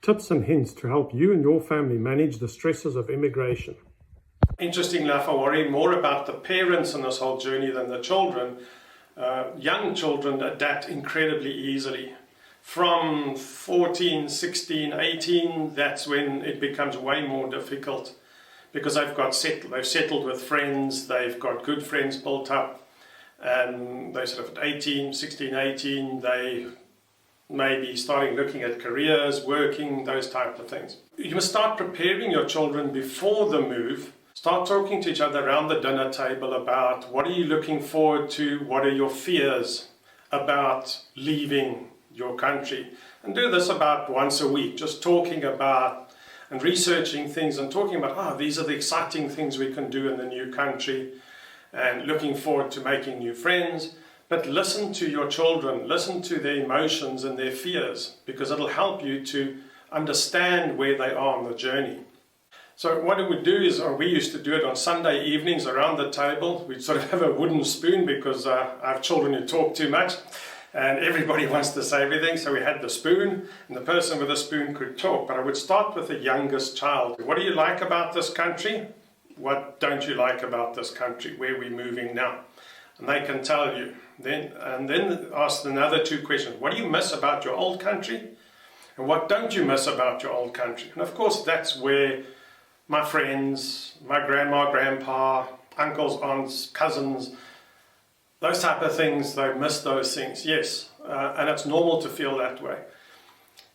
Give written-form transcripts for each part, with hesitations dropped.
tips and hints to help you and your family manage the stresses of immigration. Interestingly enough, I worry more about the parents in this whole journey than the children. Young children adapt incredibly easily. From 14, 16, 18, that's when it becomes way more difficult because they've settled with friends, they've got good friends built up, and they sort of at 18, 16, 18, they may be starting looking at careers, working, those type of things. You must start preparing your children before the move. Start talking to each other around the dinner table about what are you looking forward to, what are your fears about leaving your country. And do this about once a week, just talking about and researching things and talking about, these are the exciting things we can do in the new country and looking forward to making new friends. But listen to your children, listen to their emotions and their fears, because it'll help you to understand where they are on the journey. So what it would do is, or we used to do it on Sunday evenings around the table. We'd sort of have a wooden spoon because I have children who talk too much and everybody wants to say everything. So we had the spoon and the person with the spoon could talk. But I would start with the youngest child. What do you like about this country? What don't you like about this country? Where are we moving now? And they can tell you. Then ask another two questions. What do you miss about your old country? And what don't you miss about your old country? And of course that's where my friends, my grandma, grandpa, uncles, aunts, cousins, those type of things, they miss those things, yes. And it's normal to feel that way.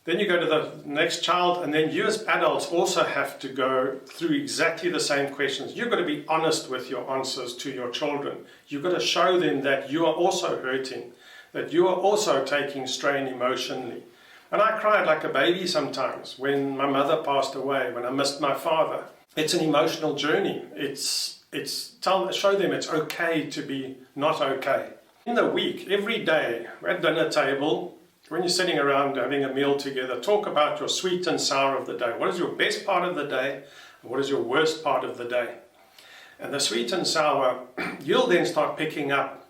Then you go to the next child, and then you as adults also have to go through exactly the same questions. You've got to be honest with your answers to your children. You've got to show them that you are also hurting, that you are also taking strain emotionally. And I cried like a baby sometimes when my mother passed away, when I missed my father. It's an emotional journey. Show them it's okay to be not okay. In the week, every day, at dinner table, when you're sitting around having a meal together, talk about your sweet and sour of the day. What is your best part of the day? And what is your worst part of the day? And the sweet and sour, you'll then start picking up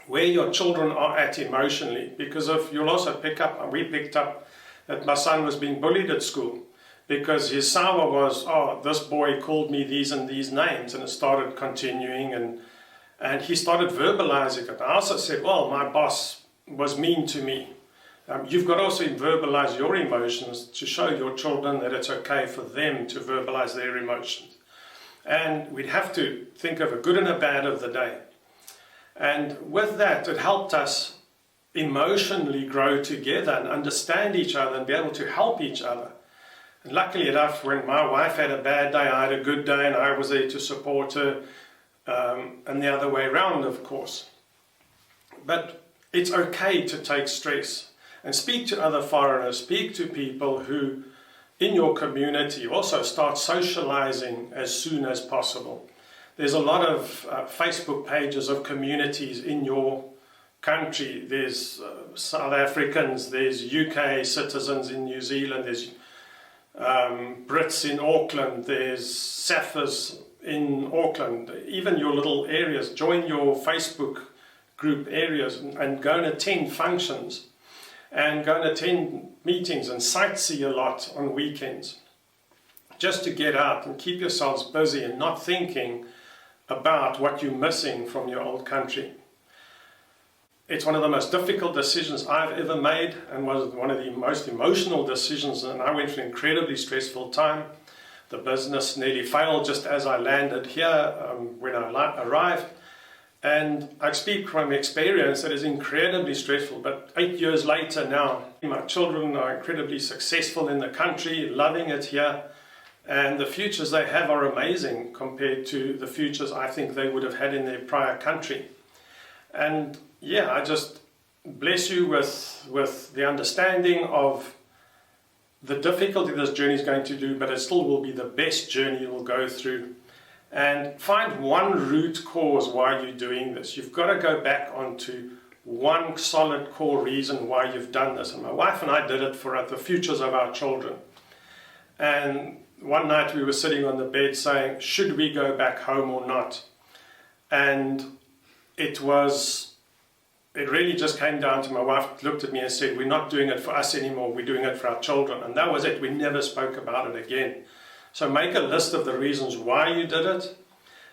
where your children are at emotionally, because you'll also pick up, and we picked up that my son was being bullied at school because his sour was, this boy called me these and these names, and it started continuing, and he started verbalizing it. I also said, well, my boss was mean to me. You've got to also verbalize your emotions to show your children that it's okay for them to verbalize their emotions. And we'd have to think of a good and a bad of the day. And with that, it helped us emotionally grow together and understand each other and be able to help each other. And luckily enough, when my wife had a bad day, I had a good day, and I was there to support her, and the other way around, of course. But it's okay to take stress and speak to other foreigners, speak to people who in your community, also start socializing as soon as possible. There's a lot of Facebook pages of communities in your country. There's South Africans, there's UK citizens in New Zealand, there's Brits in Auckland, there's Saffers in Auckland. Even your little areas, join your Facebook group areas and go and attend functions and go and attend meetings and sightsee a lot on weekends. Just to get out and keep yourselves busy and not thinking about what you're missing from your old country. It's one of the most difficult decisions I've ever made, and was one of the most emotional decisions, and I went through an incredibly stressful time. The business nearly failed just as I landed here when I arrived, and I speak from experience that is incredibly stressful. But 8 years later now, my children are incredibly successful in the country, loving it here. And the futures they have are amazing compared to the futures I think they would have had in their prior country. And yeah, I just bless you with the understanding of the difficulty this journey is going to do, but it still will be the best journey you'll go through. And find one root cause why you're doing this. You've got to go back onto one solid core reason why you've done this. And my wife and I did it for the futures of our children. And one night we were sitting on the bed saying, should we go back home or not? And it was it really just came down to my wife looked at me and said, we're not doing it for us anymore, we're doing it for our children. And that was it. We never spoke about it again. So make a list of the reasons why you did it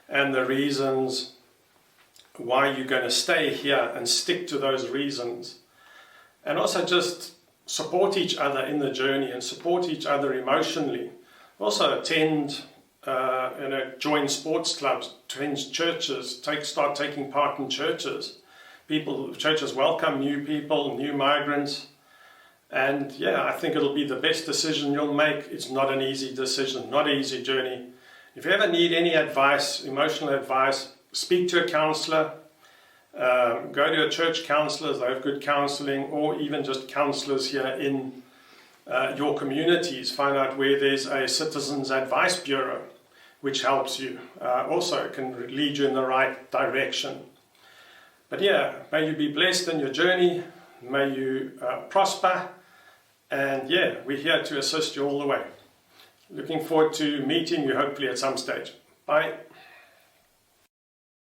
and the reasons why you're going to stay here, and stick to those reasons. And also just support each other in the journey and support each other emotionally. Also attend, join sports clubs, attend churches, start taking part in churches. Churches welcome new people, new migrants. And yeah, I think it'll be the best decision you'll make. It's not an easy decision, not an easy journey. If you ever need any advice, emotional advice, speak to a counselor. Go to a church counsellor, they have good counselling, or even just counsellors here in your communities. Find out where there's a Citizens Advice Bureau, which helps you. Also can lead you in the right direction. But yeah, may you be blessed in your journey, may you prosper, and yeah, we're here to assist you all the way. Looking forward to meeting you hopefully at some stage. Bye.